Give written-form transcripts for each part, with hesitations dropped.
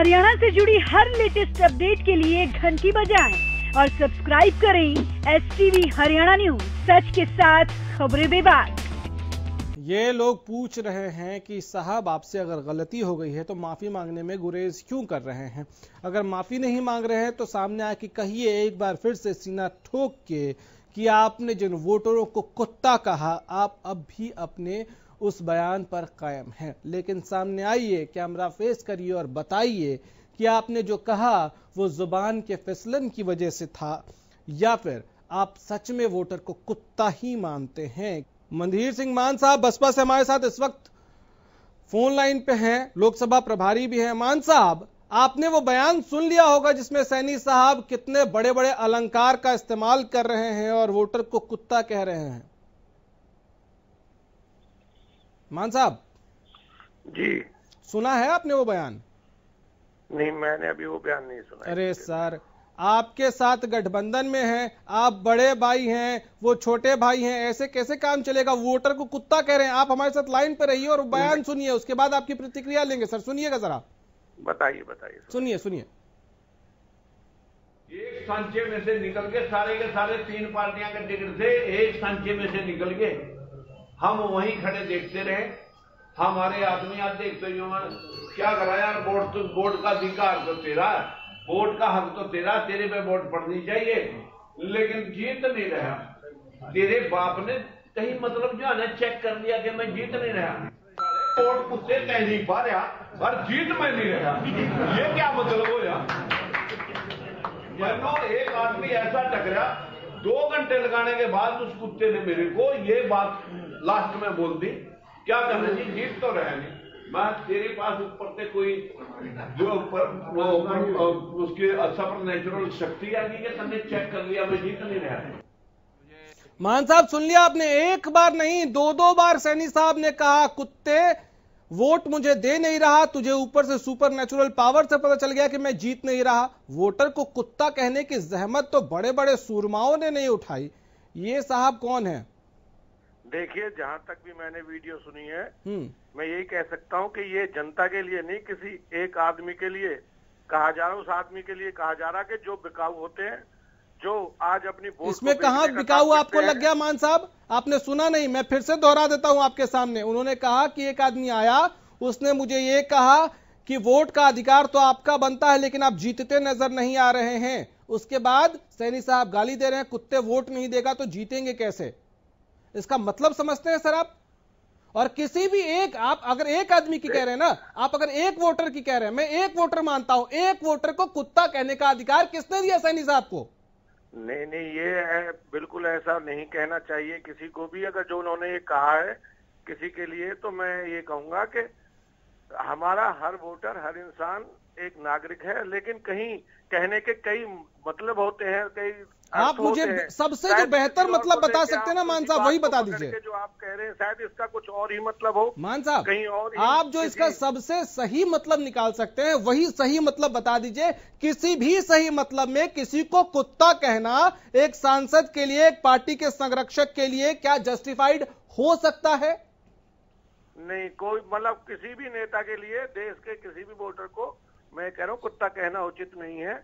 हरियाणा से जुड़ी हर latest update के लिए घंटी बजाएं और सब्सक्राइब करें STV हरियाणा न्यूज, सच के साथ खबरें बेबाक। ये लोग पूछ रहे हैं कि साहब आपसे अगर गलती हो गई है तो माफी मांगने में गुरेज क्यों कर रहे हैं। अगर माफी नहीं मांग रहे हैं तो सामने आके कहिए एक बार फिर से सीना ठोक के कि आपने जिन वोटरों को कुत्ता कहा आप अब भी अपने उस बयान पर कायम हैं। लेकिन सामने आइए, कैमरा फेस करिए और बताइए कि आपने जो कहा वो जुबान के फिसलन की वजह से था या फिर आप सच में वोटर को कुत्ता ही मानते हैं। मनधीर सिंह मान साहब बसपा से हमारे साथ इस वक्त फोन लाइन पे हैं, लोकसभा प्रभारी भी हैं। मान साहब, आपने वो बयान सुन लिया होगा जिसमें सैनी साहब कितने बड़े बड़े अलंकार का इस्तेमाल कर रहे हैं और वोटर को कुत्ता कह रहे हैं। मान साहब जी, सुना है आपने वो बयान? नहीं, मैंने अभी वो बयान नहीं सुना। अरे सर, आपके साथ गठबंधन में हैं, आप बड़े भाई हैं, वो छोटे भाई हैं, ऐसे कैसे काम चलेगा? वोटर को कुत्ता कह रहे हैं। आप हमारे साथ लाइन पे रहिए और बयान सुनिए, उसके बाद आपकी प्रतिक्रिया लेंगे। सर सुनिएगा जरा। बताइए बताइए। सुनिए सुनिए। एक सांचे में से निकल के सारे तीन पार्टियां के टिकट से एक सांचे में से निकल के हम वहीं खड़े देखते रहे। हमारे आदमी आज देखते हुए क्या करा यार, वोट का अधिकार तो तेरा, वोट का हक तो तेरा, तेरे पे वोट पड़नी चाहिए, लेकिन जीत नहीं रहा। तेरे बाप ने कहीं मतलब जो है ना चेक कर लिया कि मैं जीत नहीं रहा, वोट कुत्ते कह नहीं पा रहा और जीत में नहीं रहा। ये क्या मतलब हो यार? एक आदमी ऐसा टकरा, 2 घंटे लगाने के बाद उस कुत्ते ने मेरे को ये बात लास्ट में बोल दी, क्या करना जी, जीत तो रहे नहीं, मैं तेरे पास ऊपर से कोई जो उसके सुपर नेचुरल शक्ति आ गई है, तुमने चेक कर लिया, मैं जीत नहीं रहा। मान साहब सुन लिया आपने, एक बार नहीं 2 बार सैनी साहब ने कहा कुत्ते वोट मुझे दे नहीं रहा, तुझे ऊपर से सुपर नेचुरल पावर से पता चल गया कि मैं जीत नहीं रहा। वोटर को कुत्ता कहने की जहमत तो बड़े बड़े सूरमाओं ने नहीं उठाई। ये साहब कौन है? देखिए, जहां तक भी मैंने वीडियो सुनी है, मैं यही कह सकता हूं कि ये जनता के लिए नहीं, किसी एक आदमी के लिए कहा जा रहा है। उस आदमी के लिए कहा जा रहा है कि जो बिकाऊ होते हैं, जो आज अपनी वोट इसमें कहां बिकाऊ आपको लग गया? मान साहब आपने सुना नहीं, मैं फिर से दोहरा देता हूं आपके सामने। उन्होंने कहा कि एक आदमी आया, उसने मुझे ये कहा कि वोट का अधिकार तो आपका बनता है लेकिन आप जीतते नजर नहीं आ रहे हैं। उसके बाद सैनी साहब गाली दे रहे हैं, कुत्ते वोट नहीं देगा तो जीतेंगे कैसे? इसका मतलब समझते हैं सर आप? और किसी भी एक, आप अगर एक आदमी की कह रहे हैं ना, आप अगर एक वोटर की कह रहे हैं, मैं एक वोटर मानता हूं, एक वोटर को कुत्ता कहने का अधिकार किसने दिया सैनी साहब को? नहीं, ये बिल्कुल ऐसा नहीं कहना चाहिए किसी को भी। अगर जो उन्होंने ये कहा है किसी के लिए, तो मैं ये कहूंगा कि हमारा हर वोटर, हर इंसान एक नागरिक है, लेकिन कहीं कहने के कई मतलब होते हैं, कई आप मुझे सबसे जो बेहतर मतलब बता सकते हैं ना मान साहब, वही बता दीजिए। जो आप कह रहे हैं शायद इसका कुछ और ही मतलब हो। मान साहब, कहीं और आप जो इसका सबसे सही मतलब निकाल सकते हैं वही सही मतलब बता दीजिए। किसी भी सही मतलब में किसी को कुत्ता कहना एक सांसद के लिए, एक पार्टी के संरक्षक के लिए क्या जस्टिफाइड हो सकता है? नहीं, कोई मतलब किसी भी नेता के लिए, देश के किसी भी वोटर को मैं कह रहा हूँ कुत्ता कहना उचित नहीं है।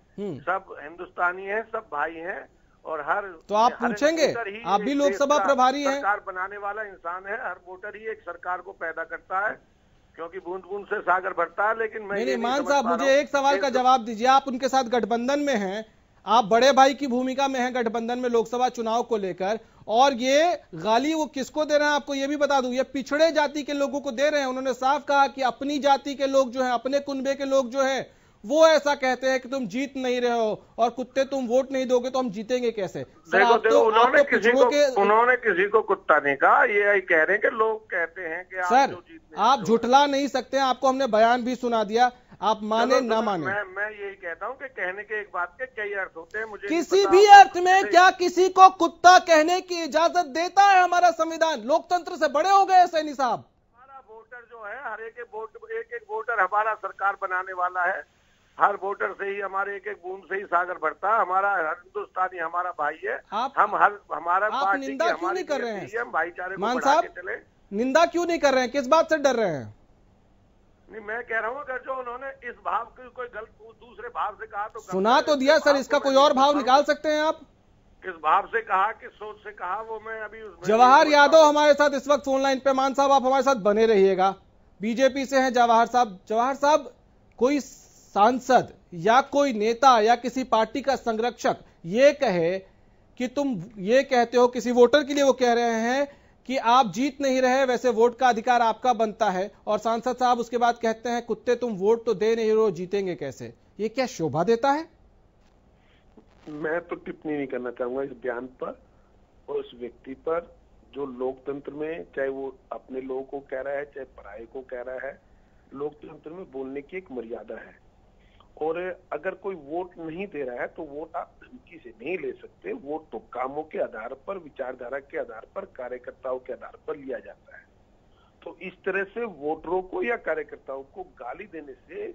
सब हिंदुस्तानी है, सब भाई हैं, और हर तो आप पूछेंगे, आप भी लोकसभा प्रभारी हैं, सरकार बनाने वाला इंसान है। हर वोटर ही एक सरकार को पैदा करता है, क्योंकि बूंद बूंद से सागर भरता है। लेकिन मैं नहीं मान साहब, मुझे एक सवाल का जवाब दीजिए। आप उनके साथ गठबंधन में हैं, आप बड़े भाई की भूमिका में हैं गठबंधन में लोकसभा चुनाव को लेकर, और ये गाली वो किसको दे रहे हैं आपको ये भी बता दूं, ये पिछड़े जाति के लोगों को दे रहे हैं। उन्होंने साफ कहा कि अपनी जाति के लोग जो हैं, अपने कुनबे के लोग जो हैं, वो ऐसा कहते हैं कि तुम जीत नहीं रहे हो और कुत्ते तुम वोट नहीं दोगे तो हम जीतेंगे कैसे? उन्होंने किसी को कुत्ता नहीं कहा, ये कह रहे हैं कि लोग कहते हैं कि सर आप झुठला नहीं सकते हैं। आपको हमने बयान भी सुना दिया, आप माने ना माने। मैं यही कहता हूँ कि कहने के एक बात के कई अर्थ होते हैं। मुझे किसी भी अर्थ में क्या किसी को कुत्ता कहने की इजाजत देता है हमारा संविधान? लोकतंत्र से बड़े हो गए सैनी साहब। हमारा वोटर जो है, हर एक वोटर हमारा सरकार बनाने वाला है। हर वोटर से ही, हमारे एक बूंद से ही सागर भरता है। हमारा हर हिंदुस्तानी हमारा भाई है। हमारा आप निंदा क्यों नहीं कर रहे हैं? भाईचारे को मान साहब, निंदा क्यों नहीं कर रहे हैं? किस बात से डर रहे हैं? नहीं, मैं कह रहा हूँ अगर जो उन्होंने इस भाव को कोई गलत दूसरे भाव से कहा तो सुना तो दिया सर, इसका कोई और भाव निकाल सकते हैं आप? किस भाव से कहा, किस सोच से कहा, वो मैं अभी जवाहर यादव हमारे साथ इस वक्त फोन लाइन पे। मान साहब आप हमारे साथ बने रहिएगा, बीजेपी से हैं जवाहर साहब। जवाहर साहब, कोई सांसद या कोई नेता या किसी पार्टी का संरक्षक ये कहे कि तुम ये कहते हो, किसी वोटर के लिए वो कह रहे हैं कि आप जीत नहीं रहे, वैसे वोट का अधिकार आपका बनता है, और सांसद साहब उसके बाद कहते हैं कुत्ते तुम वोट तो दे नहीं रहे, जीतेंगे कैसे? ये क्या शोभा देता है? मैं तो टिप्पणी नहीं करना चाहूंगा इस बयान पर और उस व्यक्ति पर, जो लोकतंत्र में चाहे वो अपने लोगों को कह रहा है चाहे पराये को कह रहा है, लोकतंत्र में बोलने की एक मर्यादा है। और अगर कोई वोट नहीं दे रहा है तो वोट आप धमकी से नहीं ले सकते। वोट तो कामों के आधार पर, विचारधारा के आधार पर, कार्यकर्ताओं के आधार पर लिया जाता है। तो इस तरह से वोटरों को या कार्यकर्ताओं को गाली देने से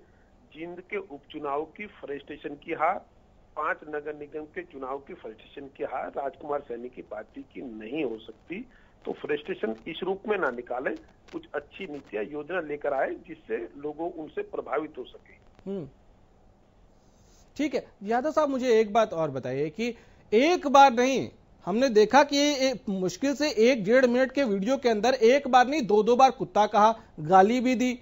जींद के उपचुनाव की फ्रस्ट्रेशन की हार, 5 नगर निगम के चुनाव की फ्रस्ट्रेशन की हार राजकुमार सैनी की पार्टी की नहीं हो सकती। तो फ्रस्ट्रेशन इस रूप में ना निकाले, कुछ अच्छी नीतियां, योजना लेकर आए जिससे लोगों उनसे प्रभावित हो सके। ठीक है यादव साहब, मुझे एक बात और बताइए कि एक बार नहीं, हमने देखा कि मुश्किल से 1-1.5 मिनट के वीडियो के अंदर एक बार नहीं 2-2 बार कुत्ता कहा, गाली भी दी।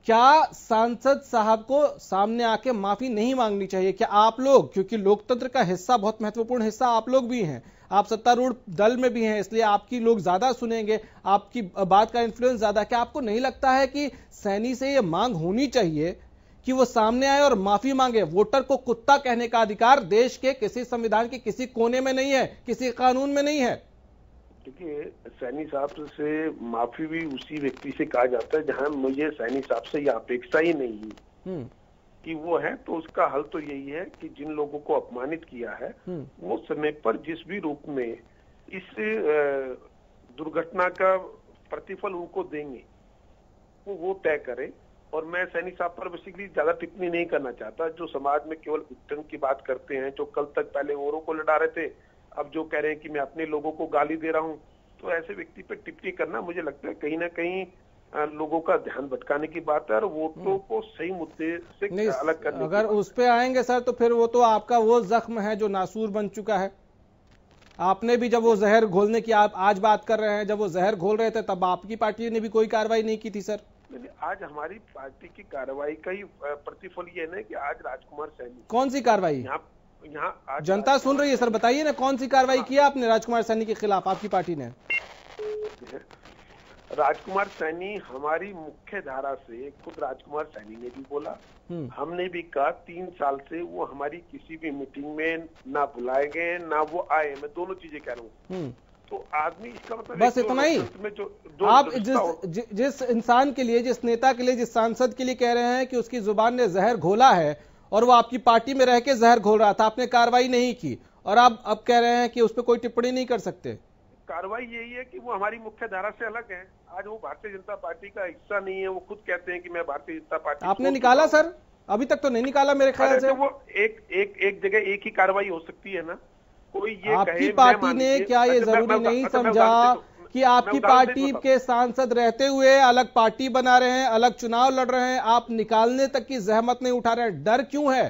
क्या सांसद साहब को सामने आके माफी नहीं मांगनी चाहिए? क्या आप लोग, क्योंकि लोकतंत्र का हिस्सा, बहुत महत्वपूर्ण हिस्सा आप लोग भी हैं, आप सत्तारूढ़ दल में भी हैं, इसलिए आपकी लोग ज्यादा सुनेंगे, आपकी बात का इन्फ्लुएंस ज्यादा। क्या आपको नहीं लगता है कि सैनी से यह मांग होनी चाहिए कि वो सामने आए और माफी मांगे? वोटर को कुत्ता कहने का अधिकार देश के किसी संविधान के किसी कोने में नहीं है, किसी कानून में नहीं है। देखिए, सैनी साहब से माफी भी उसी व्यक्ति से कहा जाता है जहां मुझे सैनी साहब से यह अपेक्षा ही नहीं कि वो है। तो उसका हल तो यही है कि जिन लोगों को अपमानित किया है वो समय पर जिस भी रूप में इस दुर्घटना का प्रतिफल उनको देंगे वो तय करे। और मैं सैनी साहब पर बेसिकली ज्यादा टिप्पणी नहीं करना चाहता, जो समाज में केवल विघटन की बात करते हैं, जो कल तक पहले औरों को लड़ा रहे थे, अब जो कह रहे हैं कि मैं अपने लोगों को गाली दे रहा हूं, तो ऐसे व्यक्ति पे टिप्पणी करना मुझे लगता है कहीं ना कहीं लोगों का ध्यान भटकाने की बात है और वोटों को सही मुद्दे से अलग करने। अगर उस पे आएंगे सर तो फिर वो तो आपका वो जख्म है जो नासूर बन चुका है। आपने भी जब वो जहर घोलने की आप आज बात कर रहे हैं, जब वो जहर घोल रहे थे तब आपकी पार्टी ने भी कोई कार्रवाई नहीं की थी सर। आज हमारी पार्टी की कार्रवाई का ही प्रतिफल ये है कि आज राजकुमार सैनी। कौन सी कार्रवाई? यहाँ जनता सुन रही है सर, बताइए ना कौन सी कार्रवाई किया आपने राजकुमार सैनी के खिलाफ, आपकी पार्टी ने? राजकुमार सैनी हमारी मुख्य धारा से, खुद राजकुमार सैनी ने भी बोला, हमने भी कहा 3 साल से वो हमारी किसी भी मीटिंग में ना बुलाए गए ना वो आए। मैं दोनों चीजें कह रहा हूँ। तो आदमी, इसका मतलब बस इतना ही। आप जिस इंसान के लिए, जिस नेता के लिए, जिस सांसद के लिए कह रहे हैं कि उसकी जुबान ने जहर घोला है और वो आपकी पार्टी में रह के जहर घोल रहा था, आपने कार्रवाई नहीं की और आप अब कह रहे हैं कि उस पर कोई टिप्पणी नहीं कर सकते। कार्रवाई यही है कि वो हमारी मुख्य धारा से अलग है। आज वो भारतीय जनता पार्टी का हिस्सा नहीं है। वो खुद कहते हैं कि मैं भारतीय जनता पार्टी। आपने निकाला सर? अभी तक तो नहीं निकाला मेरे ख्याल से। तो वो एक जगह एक ही कार्रवाई हो सकती है ना। कोई ये आपकी पार्टी ने क्या ये जरूरी नहीं समझा कि आपकी पार्टी के सांसद रहते हुए अलग पार्टी बना रहे हैं, अलग चुनाव लड़ रहे हैं, आप निकालने तक की जहमत नहीं उठा रहे हैं? डर क्यों है?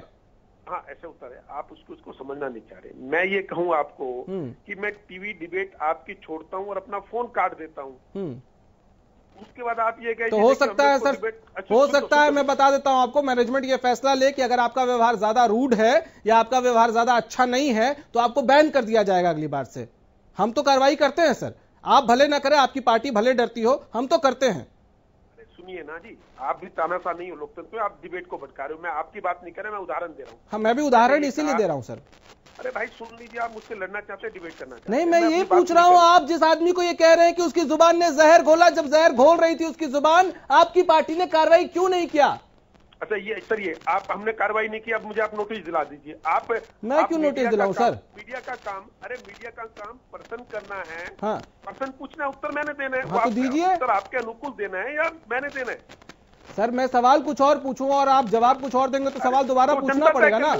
हाँ, ऐसे उत्तर है। आप उसको समझना नहीं चाह रहे। मैं ये कहूँ आपको कि मैं टीवी डिबेट आपकी छोड़ता हूँ और अपना फोन काट देता हूँ, उसके बाद आप ये कहें तो हो सकता है सर, हो सकता है, मैं बता देता हूं आपको, मैनेजमेंट ये फैसला ले कि अगर आपका व्यवहार ज्यादा रूड है या आपका व्यवहार ज्यादा अच्छा नहीं है तो आपको बैन कर दिया जाएगा अगली बार से। हम तो कार्रवाई करते हैं सर, आप भले ना करें, आपकी पार्टी भले डरती हो, हम तो करते हैं। सुनिए ना जी, आप भी तानाशाह नहीं हो लोकतंत्र में, आप डिबेट को भटका रहे हो। मैं आपकी बात नहीं कर रहा, मैं उदाहरण दे रहा हूँ। हाँ, मैं भी उदाहरण इसीलिए दे रहा हूँ सर। अरे भाई सुन लीजिए, आप मुझसे लड़ना चाहते हैं, डिबेट करना चाहते हैं? नहीं, मैं ये पूछ रहा हूँ, आप जिस आदमी को ये कह रहे हैं कि उसकी जुबान ने जहर घोला, जब जहर घोल रही थी उसकी जुबान, आपकी पार्टी ने कार्रवाई क्यों नहीं किया? अच्छा ये सर, ये आप, हमने कार्रवाई नहीं की, अब मुझे आप नोटिस दिला दीजिए। आप मैं क्यों नोटिस दिलाऊं सर? मीडिया का काम, अरे मीडिया का काम प्रश्न करना है। हाँ, प्रश्न पूछना है, उत्तर मैंने देना है। हाँ, तो दीजिए। उत्तर आपके अनुकूल देना है या मैंने देना है? सर मैं सवाल कुछ और पूछूंगा और आप जवाब कुछ और देंगे तो सवाल दोबारा पूछना पड़ेगा ना।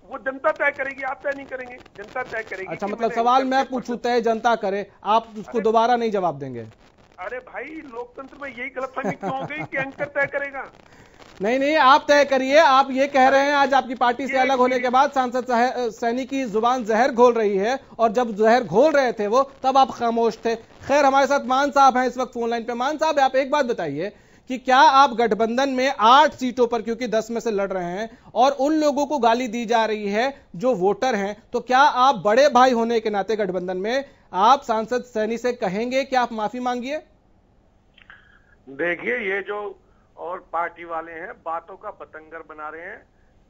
वो जनता तय करेगी, आप तय नहीं करेंगे, जनता तय करेगी। अच्छा, मतलब सवाल मैं पूछूं, तय जनता करे, आप उसको दोबारा नहीं जवाब देंगे? अरे भाई, लोकतंत्र में यही गलतफहमी क्यों हो गई कि एंकर तय करेगा? नहीं, आप तय करिए। आप ये कह रहे हैं आज आपकी पार्टी से अलग होने के बाद सांसद सैनी की जुबान जहर घोल रही है, और जब जहर घोल रहे थे वो, तब आप खामोश थे। खैर, हमारे साथ मान साहब हैं इस वक्त फोन लाइन पे। मान साहब, आप एक बात बताइए कि क्या आप गठबंधन में 8 सीटों पर, क्योंकि 10 में से लड़ रहे हैं, और उन लोगों को गाली दी जा रही है जो वोटर हैं, तो क्या आप बड़े भाई होने के नाते गठबंधन में आप सांसद सैनी से कहेंगे कि आप माफी मांगिए? देखिए, ये जो और पार्टी वाले हैं बातों का बतंगर बना रहे हैं,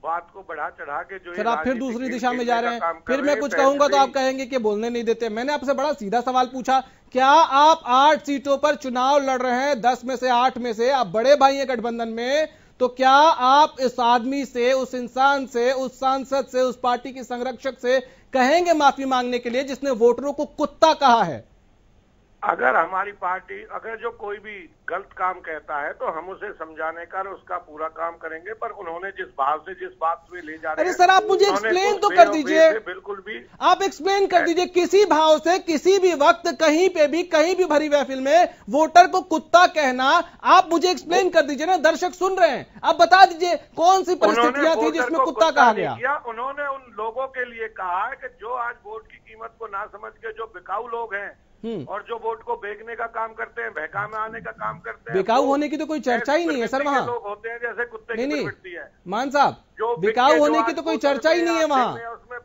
बात को बढ़ा चढ़ा के जो सर, आप फिर दूसरी दिशा में जा रहे हैं। फिर मैं कुछ कहूंगा तो आप कहेंगे कि बोलने नहीं देते। मैंने आपसे बड़ा सीधा सवाल पूछा, क्या आप 8 सीटों पर चुनाव लड़ रहे हैं, 10 में से 8 में से आप बड़े भाई हैं गठबंधन में, तो क्या आप इस आदमी से, उस इंसान से, उस सांसद से, उस पार्टी के संरक्षक से कहेंगे माफी मांगने के लिए जिसने वोटरों को कुत्ता कहा है? अगर हमारी पार्टी, अगर जो कोई भी गलत काम कहता है तो हम उसे समझाने का उसका पूरा काम करेंगे, पर उन्होंने जिस भाव से, जिस बात में ले जा रहे हैं। अरे सर, आप मुझे एक्सप्लेन तो कर दीजिए। बिल्कुल भी आप एक्सप्लेन कर दीजिए, किसी भाव से, किसी भी वक्त, कहीं पे भी, कहीं भी भरी महफिल में वोटर को कुत्ता कहना, आप मुझे एक्सप्लेन कर दीजिए ना। दर्शक सुन रहे हैं, आप बता दीजिए कौन सी परिस्थितियां थी जिसमें कुत्ता कहा गया? उन्होंने उन लोगों के लिए कहा है कि जो आज वोट की कीमत को ना समझ के जो बिकाऊ लोग हैं और जो वोट को बेचने का काम करते हैं, बहका में आने का काम करते हैं। बिकाऊ होने की तो कोई चर्चा ही नहीं है सर वहां। लोग होते हैं जैसे कुत्ते की पिटती है। मान साहब, बिकाऊ होने की तो कोई चर्चा ही नहीं है वहां।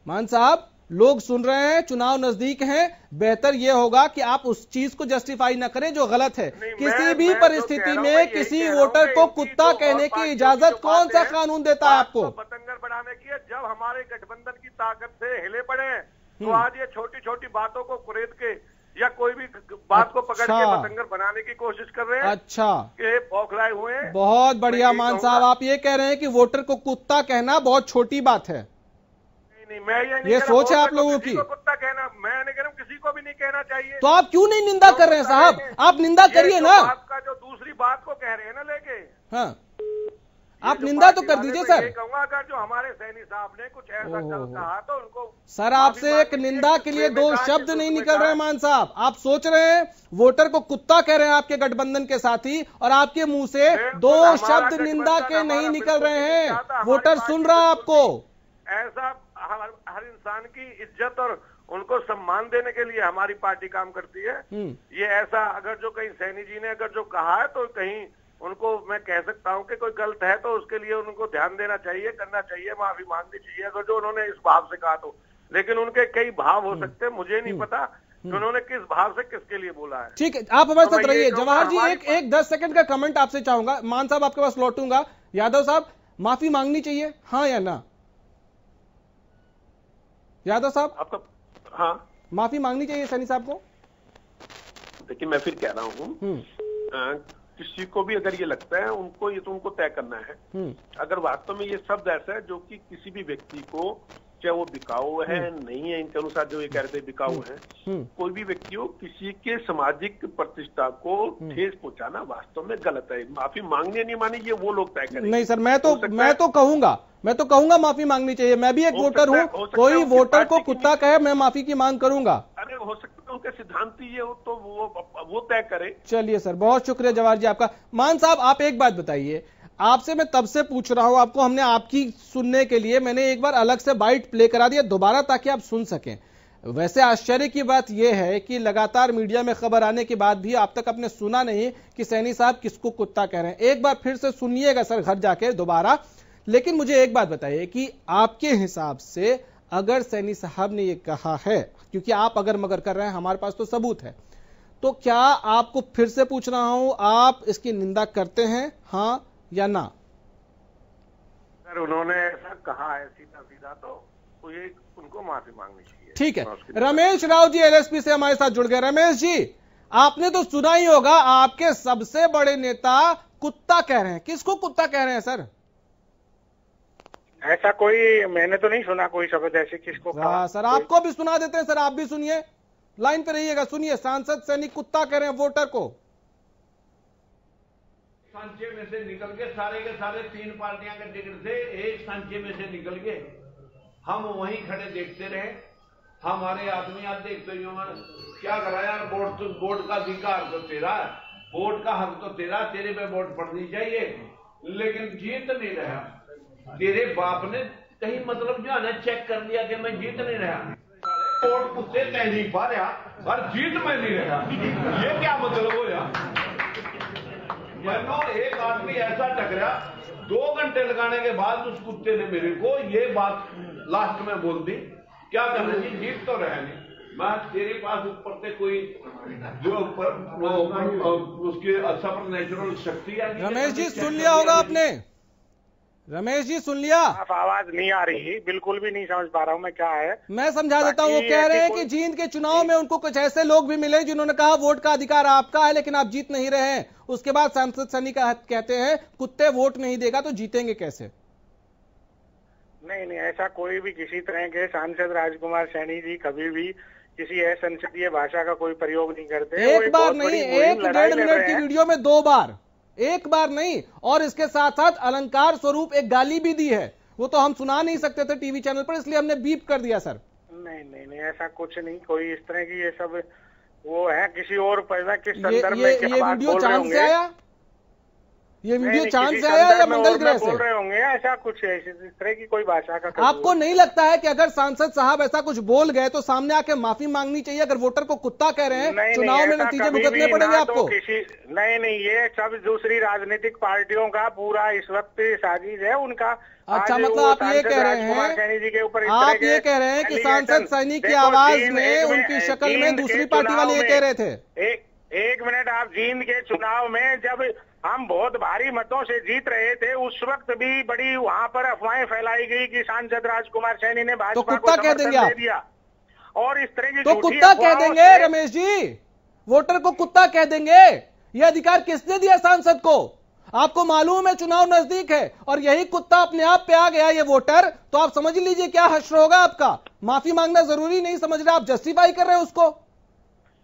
मान साहब, लोग सुन रहे हैं, चुनाव नजदीक हैं, बेहतर यह होगा कि आप उस चीज को जस्टिफाई ना करें जो गलत है। किसी भी परिस्थिति में किसी वोटर को कुत्ता कहने की इजाजत कौन सा कानून देता है आपको? बतंगर बढ़ाने की है। जब हमारे गठबंधन की ताकत से हिले पड़े तो आज ये छोटी छोटी बातों को कुरेद के या कोई भी बात को पकड़ के बतंगर बनाने की कोशिश कर रहे हैं। अच्छा, ये बौखलाए हुए हैं। बहुत बढ़िया मान साहब, आप ये कह रहे हैं कि वोटर को कुत्ता कहना बहुत छोटी बात है। नहीं, मैं ये नहीं, ये सोच है आप लोगों की। कुत्ता कहना मैं नहीं कह रहा हूँ, किसी को भी नहीं कहना चाहिए। तो आप क्यों नहीं निंदा कर रहे हैं साहब? आप निंदा करिए ना। आपका जो दूसरी बात को कह रहे हैं ना लेके, हाँ, आप निंदा तो कर दीजिए सर। कहूंगा अगर जो हमारे सैनी साहब ने कुछ ऐसा गलत कहा तो उनको सर, आपसे एक निंदा के लिए 2 शब्द नहीं निकल रहे हैं मान साहब। आप सोच रहे हैं वोटर को कुत्ता कह रहे हैं आपके गठबंधन के साथी, और आपके मुंह से 2 शब्द निंदा के नहीं निकल रहे हैं। वोटर सुन रहा है आपको। ऐसा हर इंसान की इज्जत और उनको सम्मान देने के लिए हमारी पार्टी काम करती है। ये ऐसा अगर जो कहीं सैनी जी ने अगर जो कहा है तो कहीं उनको मैं कह सकता हूं कि कोई गलत है तो उसके लिए उनको ध्यान देना चाहिए, करना चाहिए, माफी मांगनी चाहिए अगर जो उन्होंने इस भाव से कहा तो। लेकिन उनके कई भाव हो सकते हैं, मुझे नहीं पता कि उन्होंने किस भाव से किसके लिए बोला है। ठीक है, आप हमारे साथ रहिए। जवाहर जी, एक 10 सेकंड का कमेंट आपसे चाहूंगा। मान साहब आपके पास लौटूंगा। यादव साहब, माफी मांगनी चाहिए, हाँ या ना? यादव साहब, आपका? हाँ, माफी मांगनी चाहिए सैनी साहब को? देखिए, मैं फिर कह रहा हूँ, किसी को भी अगर ये लगता है उनको, ये तो उनको तय करना है। अगर वास्तव में ये शब्द ऐसा है जो कि किसी भी व्यक्ति को, चाहे वो बिकाऊ है नहीं है, इनके अनुसार जो ये कह रहे थे बिकाऊ है, कोई भी व्यक्ति हो, किसी के सामाजिक प्रतिष्ठा को ठेस पहुंचाना वास्तव में गलत है। माफी मांगनी नहीं मानी, ये वो लोग तय करेंगे। नहीं सर, मैं तो कहूंगा माफी मांगनी चाहिए। मैं भी एक वोटर हूँ, कोई वोटर को कुत्ता कहे मैं माफी की मांग करूंगा। अरे हो सकता है उनके सिद्धांत ये हो तो वो तय करे। चलिए सर, बहुत शुक्रिया जवाहर जी आपका। मान साहब, आप एक बात बताइए, आपसे मैं तब से पूछ रहा हूं आपको, हमने आपकी सुनने के लिए मैंने एक बार अलग से बाइट प्ले करा दिया दोबारा ताकि आप सुन सकें। वैसे आश्चर्य की बात यह है कि लगातार मीडिया में खबर आने के बाद भी आप तक आपने सुना नहीं कि सैनी साहब किसको कुत्ता कह रहे हैं। एक बार फिर से सुनिएगा सर घर जाके दोबारा। लेकिन मुझे एक बात बताइए कि आपके हिसाब से अगर सैनी साहब ने यह कहा है, क्योंकि आप अगर मगर कर रहे हैं, हमारे पास तो सबूत है, तो क्या आपको फिर से पूछ रहा हूं, आप इसकी निंदा करते हैं, हाँ या ना? सर, उन्होंने ऐसा कहा है सीधा सीधा तो ये उनको माफी मांगनी चाहिए। ठीक है, रमेश राव जी एलएसपी से हमारे साथ जुड़ गए। रमेश जी, आपने तो सुना ही होगा आपके सबसे बड़े नेता कुत्ता कह रहे हैं। किसको कुत्ता कह रहे हैं सर? ऐसा कोई मैंने तो नहीं सुना कोई शब्द ऐसे किसको कहा। सर, आपको भी सुना देते हैं सर, आप भी सुनिए, लाइन पे रहिएगा, सुनिए। सांसद सैनी कुत्ता कह रहे हैं वोटर को। सांचे में से निकल के सारे 3 पार्टियां के टिकट से एक सांचे में से निकल के हम वहीं खड़े देखते रहे। हमारे आदमी आज देखते ही क्या करा यार, वोट का अधिकार तो तेरा है, वोट का हक तो तेरा, तेरे पे वोट पड़नी चाहिए, लेकिन जीत नहीं रहा। तेरे बाप ने कहीं मतलब जो है ना चेक कर लिया कि मैं जीत नहीं रहा, वोट कुत्ते तय नहीं पा रहा और जीत में नहीं रहा, ये क्या मतलब हो यार। एक आदमी ऐसा टकरा, 2 घंटे लगाने के बाद उस कुत्ते ने मेरे को ये बात लास्ट में बोल दी, क्या करना जी, जीत तो रहा नहीं, मैं तेरे पास ऊपर से कोई जो उसके सुपर नेचुरल शक्ति है। रमेश जी सुन लिया होगा आपने, रमेश जी सुन लिया। आप आवाज नहीं आ रही, बिल्कुल भी नहीं समझ पा रहा हूँ मैं क्या है। मैं समझा देता हूँ। वो कह रहे हैं कि जींद के चुनाव में उनको कुछ ऐसे लोग भी मिले जिन्होंने कहा वोट का अधिकार आपका है लेकिन आप जीत नहीं रहे हैं। उसके बाद सांसद सनी का कहते हैं कुत्ते वोट नहीं देगा तो जीतेंगे कैसे। नहीं, ऐसा कोई भी किसी तरह के सांसद राजकुमार सैनी जी कभी भी किसी असंसदीय भाषा का कोई प्रयोग नहीं करते। एक बार नहीं, 1-1.5 मिनट की वीडियो में 2 बार, एक बार नहीं, और इसके साथ साथ अलंकार स्वरूप एक गाली भी दी है। वो तो हम सुना नहीं सकते थे टीवी चैनल पर, इसलिए हमने बीप कर दिया सर। नहीं, ऐसा कुछ नहीं, कोई इस तरह की ये सब वो है किसी और किस संदर्भ में क्या बात वीडियो बोल रहे चांद से आया, ये वीडियो चांद से आया या मंगल ग्रह से बोल रहे होंगे, ऐसा कुछ है, इस तरह की कोई भाषा का। आपको नहीं लगता है कि अगर सांसद साहब ऐसा कुछ बोल गए तो सामने आके माफी मांगनी चाहिए? अगर वोटर को कुत्ता कह रहे हैं, चुनाव में नतीजे भुगतने पड़ेंगे आपको। नहीं, ये सब दूसरी राजनीतिक पार्टियों का पूरा इस वक्त साजिश है उनका। अच्छा, मतलब आप ये कह रहे हैं, आप ये कह रहे हैं कि सांसद सैनी की आवाज में उनकी शक्ल में दूसरी पार्टी वाले ये कह रहे थे। एक मिनट, आप जींद के चुनाव में जब हम बहुत भारी मतों से जीत रहे थे, उस वक्त भी बड़ी वहां पर अफवाहें फैलाई गई कि सांसद राजकुमार सैनी ने भाजपा को समर्थन दे दिया और इस तरह की तो कुत्ता कह देंगे रमेश जी, वोटर को कुत्ता कह देंगे। यह अधिकार किसने दिया सांसद को? आपको मालूम है चुनाव नजदीक है और यही कुत्ता अपने आप पे आ गया ये वोटर, तो आप समझ लीजिए क्या हश्र होगा आपका। माफी मांगना जरूरी नहीं समझ रहे, आप जस्टिफाई कर रहे हैं उसको।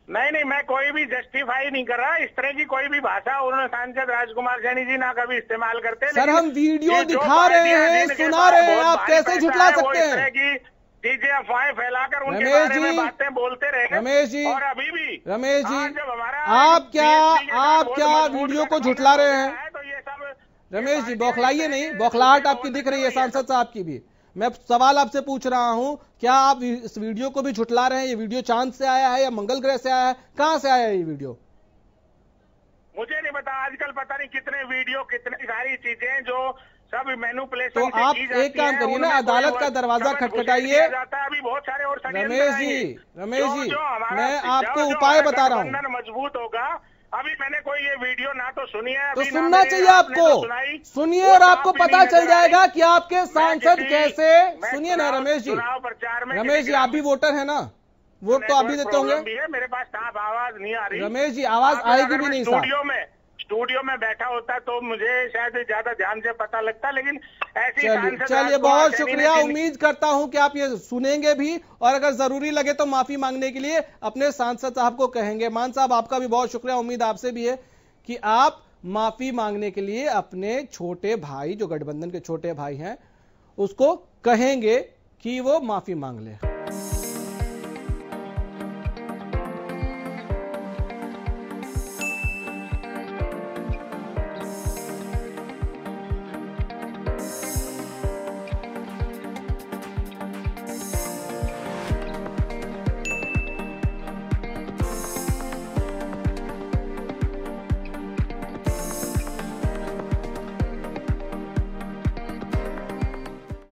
नहीं, मैं कोई भी जस्टिफाई नहीं कर रहा। इस तरह की कोई भी भाषा उन्होंने सांसद राजकुमार सैनी जी ना कभी इस्तेमाल करते। सर हम वीडियो दिखा रहे हैं, सुना रहे हैं, आप कैसे झुठला सकते हैं? चीजें अफवाहें फैलाकर उनके बारे में बातें बोलते रहे रमेश जी, और अभी भी रमेश जी जब हमारा आप क्या वीडियो को झुठला रहे हैं? तो ये सब रमेश जी बौखलाइए नहीं, बौखलाहट आपकी दिख रही है सांसद साहब की भी। मैं सवाल आपसे पूछ रहा हूं, क्या आप इस वीडियो को भी झुठला रहे हैं? ये वीडियो चांद से आया है या मंगल ग्रह से आया है? कहां से आया है ये वीडियो? मुझे नहीं पता, आजकल पता नहीं कितने वीडियो, कितनी सारी चीजें जो सब मैनिपुलेशन। तो आप एक काम करिए ना, अदालत का दरवाजा खटखटाइए। अभी बहुत सारे और रमेश जी, मैं आपको उपाय बता रहा हूँ, मजबूत होगा। अभी मैंने कोई ये वीडियो ना तो सुनी है, तो सुनना चाहिए आपको। सुनिए और आपको पता चल जाएगा कि आपके सांसद कैसे। सुनिए ना रमेश जी, रमेश जी आप भी वोटर है ना, वोट तो आप भी देते होंगे। मेरे पास साफ आवाज नहीं आ रही। रमेश जी आवाज आएगी भी नहीं। स्टूडियो में बैठा होता तो मुझे शायद ज्यादा ध्यान से पता लगता, लेकिन ऐसी चलिए बहुत शुक्रिया। उम्मीद करता हूं कि आप ये सुनेंगे भी और अगर जरूरी लगे तो माफी मांगने के लिए अपने सांसद साहब को कहेंगे। मान साहब आपका भी बहुत शुक्रिया। उम्मीद आपसे भी है कि आप माफी मांगने के लिए अपने छोटे भाई, जो गठबंधन के छोटे भाई हैं, उसको कहेंगे कि वो माफी मांग ले।